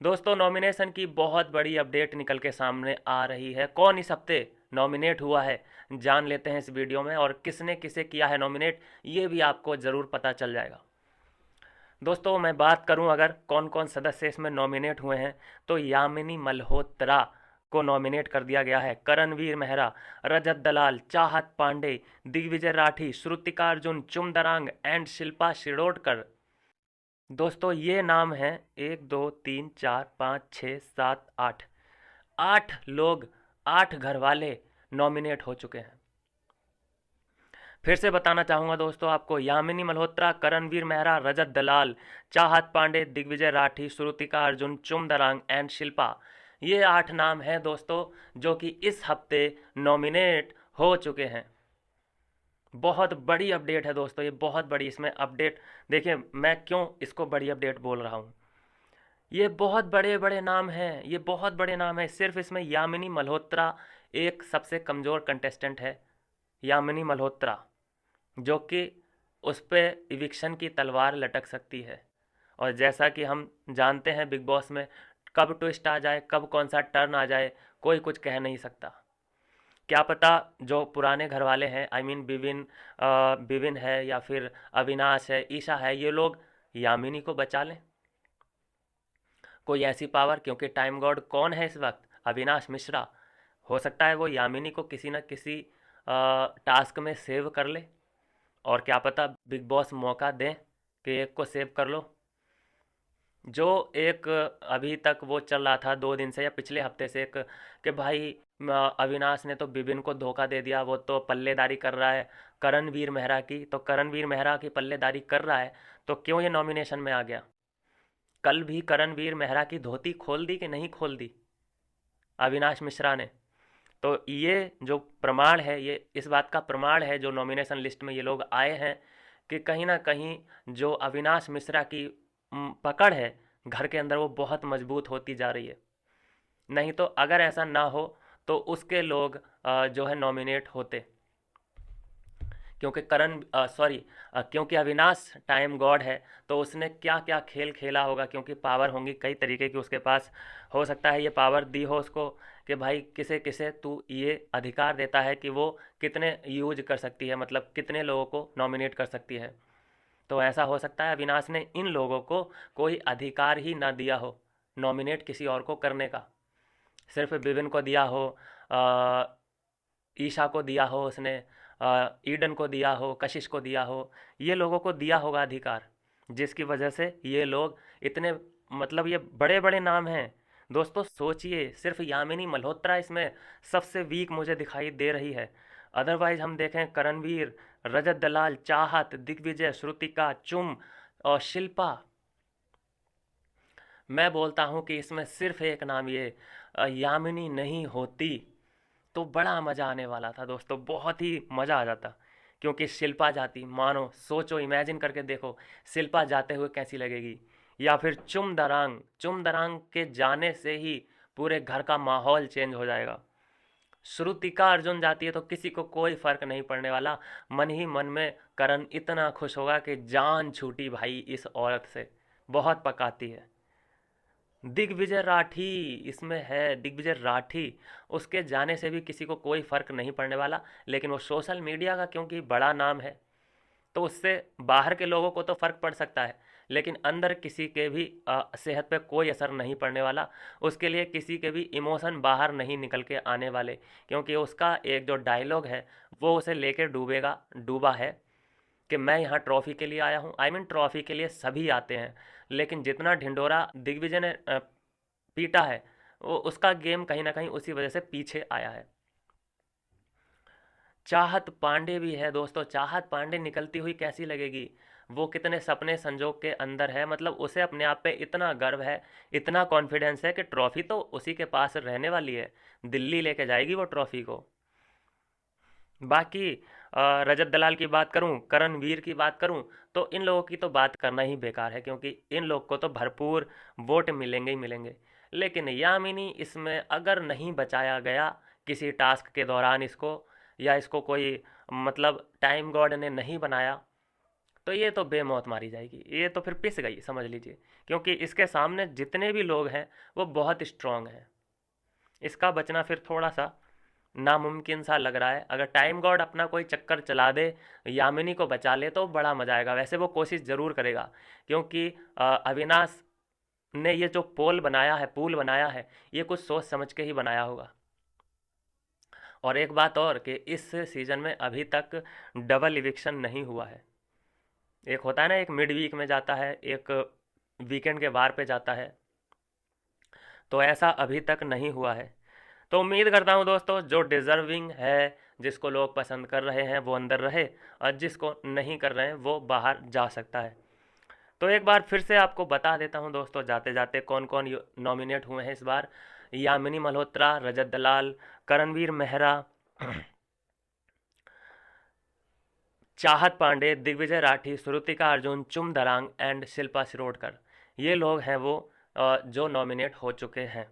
दोस्तों नॉमिनेशन की बहुत बड़ी अपडेट निकल के सामने आ रही है। कौन इस हफ्ते नॉमिनेट हुआ है जान लेते हैं इस वीडियो में, और किसने किसे किया है नॉमिनेट ये भी आपको ज़रूर पता चल जाएगा। दोस्तों मैं बात करूं अगर कौन कौन सदस्य इसमें नॉमिनेट हुए हैं, तो यामिनी मल्होत्रा को नॉमिनेट कर दिया गया है। करणवीर मेहरा, रजत दलाल, चाहत पांडे, दिग्विजय राठी, श्रुतिका अर्जुन, चुमदरांग एंड शिल्पा शिरोडकर। दोस्तों ये नाम है 1 2 3 4 5 6 7 8, 8 लोग, 8 घर वाले नॉमिनेट हो चुके हैं। फिर से बताना चाहूँगा दोस्तों आपको, यामिनी मल्होत्रा, करणवीर मेहरा, रजत दलाल, चाहत पांडे, दिग्विजय राठी, श्रुतिका अर्जुन, चुमदरांग एंड शिल्पा, ये 8 नाम हैं दोस्तों जो कि इस हफ्ते नॉमिनेट हो चुके हैं। बहुत बड़ी अपडेट है दोस्तों, ये बहुत बड़ी इसमें अपडेट। देखिए मैं क्यों इसको बड़ी अपडेट बोल रहा हूँ, ये बहुत बड़े बड़े नाम हैं, ये बहुत बड़े नाम हैं। सिर्फ इसमें यामिनी मल्होत्रा एक सबसे कमज़ोर कंटेस्टेंट है, यामिनी मल्होत्रा, जो कि उस पर इविक्शन की तलवार लटक सकती है। और जैसा कि हम जानते हैं बिग बॉस में कब ट्विस्ट आ जाए, कब कौन सा टर्न आ जाए, कोई कुछ कह नहीं सकता। क्या पता जो पुराने घर वाले हैं, आई मीन बिविन है या फिर अविनाश है, ईशा है, ये लोग यामिनी को बचा लें। कोई ऐसी पावर, क्योंकि टाइम गॉड कौन है इस वक्त, अविनाश मिश्रा, हो सकता है वो यामिनी को किसी न किसी टास्क में सेव कर ले। और क्या पता बिग बॉस मौका दें कि एक को सेव कर लो। जो एक अभी तक वो चल रहा था 2 दिन से या पिछले हफ्ते से एक, कि भाई अविनाश ने तो बिबिन को धोखा दे दिया, वो तो पल्लेदारी कर रहा है करणवीर मेहरा की, तो करणवीर मेहरा की पल्लेदारी कर रहा है तो क्यों ये नॉमिनेशन में आ गया। कल भी करणवीर मेहरा की धोती खोल दी कि नहीं खोल दी अविनाश मिश्रा ने। तो ये जो प्रमाण है, ये इस बात का प्रमाण है जो नॉमिनेशन लिस्ट में ये लोग आए हैं, कि कहीं ना कहीं जो अविनाश मिश्रा की पकड़ है घर के अंदर वो बहुत मजबूत होती जा रही है। नहीं तो अगर ऐसा ना हो तो उसके लोग जो है नॉमिनेट होते, क्योंकि क्योंकि अविनाश टाइम गॉड है, तो उसने क्या क्या खेल खेला होगा, क्योंकि पावर होंगी कई तरीके की उसके पास। हो सकता है ये पावर दी हो उसको कि भाई किसे किसे तू ये अधिकार देता है कि वो कितने यूज कर सकती है, मतलब कितने लोगों को नॉमिनेट कर सकती है। तो ऐसा हो सकता है अविनाश ने इन लोगों को कोई अधिकार ही ना दिया हो नॉमिनेट किसी और को करने का, सिर्फ विभिन्न को दिया हो, अ, ईशा को दिया हो उसने, ईडन को दिया हो, कशिश को दिया हो, ये लोगों को दिया होगा अधिकार, जिसकी वजह से ये लोग इतने, मतलब ये बड़े बड़े नाम हैं। दोस्तों सोचिए, सिर्फ यामिनी मल्होत्रा इसमें सबसे वीक मुझे दिखाई दे रही है। अदरवाइज हम देखें करणवीर, रजत दलाल, चाहत, दिग्विजय, श्रुतिका, चुम और शिल्पा, मैं बोलता हूँ कि इसमें सिर्फ एक नाम ये यामिनी नहीं होती तो बड़ा मज़ा आने वाला था दोस्तों, बहुत ही मज़ा आ जाता। क्योंकि शिल्पा जाती, मानो सोचो, इमेजिन करके देखो शिल्पा जाते हुए कैसी लगेगी, या फिर चुम दरांग, चुम दरांग के जाने से ही पूरे घर का माहौल चेंज हो जाएगा। श्रुतिका अर्जुन जाती है तो किसी को कोई फर्क नहीं पड़ने वाला, मन ही मन में करण इतना खुश होगा कि जान छूटी भाई इस औरत से, बहुत पकाती है। दिग्विजय राठी इसमें है, दिग्विजय राठी, उसके जाने से भी किसी को कोई फर्क नहीं पड़ने वाला, लेकिन वो सोशल मीडिया का क्योंकि बड़ा नाम है तो उससे बाहर के लोगों को तो फ़र्क पड़ सकता है, लेकिन अंदर किसी के भी सेहत पे कोई असर नहीं पड़ने वाला। उसके लिए किसी के भी इमोशन बाहर नहीं निकल के आने वाले, क्योंकि उसका एक जो डायलॉग है वो उसे लेकर डूबेगा, डूबा है, कि मैं यहाँ ट्रॉफ़ी के लिए आया हूँ। आई मीन ट्रॉफ़ी के लिए सभी आते हैं, लेकिन जितना ढिंडोरा दिग्विजय ने पीटा है, वो उसका गेम कहीं ना कहीं उसी वजह से पीछे आया है। चाहत पांडे भी है दोस्तों, चाहत पांडे निकलती हुई कैसी लगेगी, वो कितने सपने संजोग के अंदर है, मतलब उसे अपने आप पे इतना गर्व है, इतना कॉन्फिडेंस है कि ट्रॉफी तो उसी के पास रहने वाली है, दिल्ली लेके जाएगी वो ट्रॉफी को। बाकी रजत दलाल की बात करूं, करणवीर की बात करूं, तो इन लोगों की तो बात करना ही बेकार है, क्योंकि इन लोग को तो भरपूर वोट मिलेंगे ही मिलेंगे। लेकिन यामिनी इसमें अगर नहीं बचाया गया किसी टास्क के दौरान इसको, या इसको कोई, मतलब टाइम गॉड ने नहीं बनाया, तो ये तो बेमौत मारी जाएगी, ये तो फिर पिस गई समझ लीजिए, क्योंकि इसके सामने जितने भी लोग हैं वो बहुत स्ट्रांग हैं। इसका बचना फिर थोड़ा सा नामुमकिन सा लग रहा है। अगर टाइम गॉड अपना कोई चक्कर चला दे, यामिनी को बचा ले, तो बड़ा मजा आएगा। वैसे वो कोशिश ज़रूर करेगा, क्योंकि अविनाश ने ये जो पुल बनाया है, ये कुछ सोच समझ के ही बनाया होगा। और एक बात और कि इस सीज़न में अभी तक डबल इविक्शन नहीं हुआ है। एक होता है ना, एक मिड वीक में जाता है, एक वीकेंड के वार पे जाता है, तो ऐसा अभी तक नहीं हुआ है। तो उम्मीद करता हूँ दोस्तों, जो डिज़र्विंग है, जिसको लोग पसंद कर रहे हैं वो अंदर रहे, और जिसको नहीं कर रहे हैं वो बाहर जा सकता है। तो एक बार फिर से आपको बता देता हूँ दोस्तों, जाते जाते कौन कौन नॉमिनेट हुए हैं इस बार। यामिनी मल्होत्रा, रजत दलाल, करणवीर मेहरा, चाहत पांडे, दिग्विजय राठी, श्रुतिका अर्जुन, चुम दरांग एंड शिल्पा शिरोडकर, ये लोग हैं वो जो नॉमिनेट हो चुके हैं।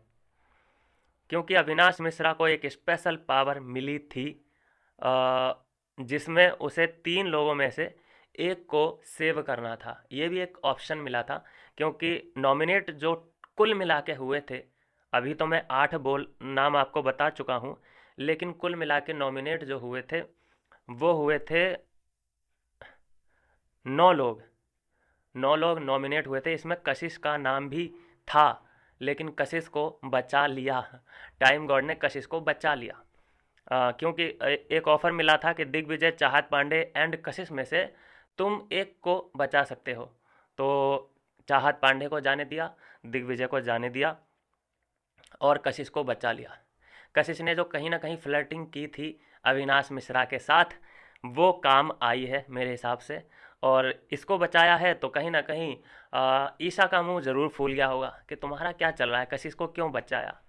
क्योंकि अविनाश मिश्रा को एक स्पेशल पावर मिली थी, जिसमें उसे 3 लोगों में से एक को सेव करना था। ये भी एक ऑप्शन मिला था, क्योंकि नॉमिनेट जो कुल मिला के हुए थे, अभी तो मैं 8 नाम आपको बता चुका हूँ, लेकिन कुल मिला के नॉमिनेट जो हुए थे वो हुए थे 9 लोग। 9 लोग नॉमिनेट हुए थे। इसमें कशिश का नाम भी था, लेकिन कशिश को बचा लिया, टाइम गॉड ने कशिश को बचा लिया। क्योंकि एक ऑफर मिला था कि दिग्विजय, चाहत पांडे एंड कशिश में से तुम एक को बचा सकते हो। तो चाहत पांडे को जाने दिया, दिग्विजय को जाने दिया, और कशिश को बचा लिया। कशिश ने जो कहीं ना कहीं फ्लर्टिंग की थी अविनाश मिश्रा के साथ, वो काम आई है मेरे हिसाब से, और इसको बचाया है। तो कहीं ना कहीं ईशा का मुंह ज़रूर फूल गया होगा कि तुम्हारा क्या चल रहा है, कशिश को क्यों बचाया।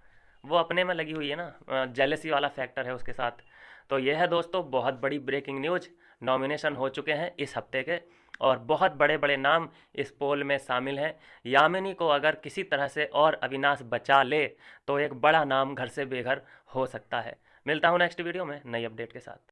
वो अपने में लगी हुई है ना, जेलसी वाला फैक्टर है उसके साथ। तो यह है दोस्तों बहुत बड़ी ब्रेकिंग न्यूज, नॉमिनेशन हो चुके हैं इस हफ्ते के, और बहुत बड़े बड़े नाम इस पोल में शामिल हैं। यामिनी को अगर किसी तरह से और अविनाश बचा ले, तो एक बड़ा नाम घर से बेघर हो सकता है। मिलता हूँ नेक्स्ट वीडियो में नई अपडेट के साथ।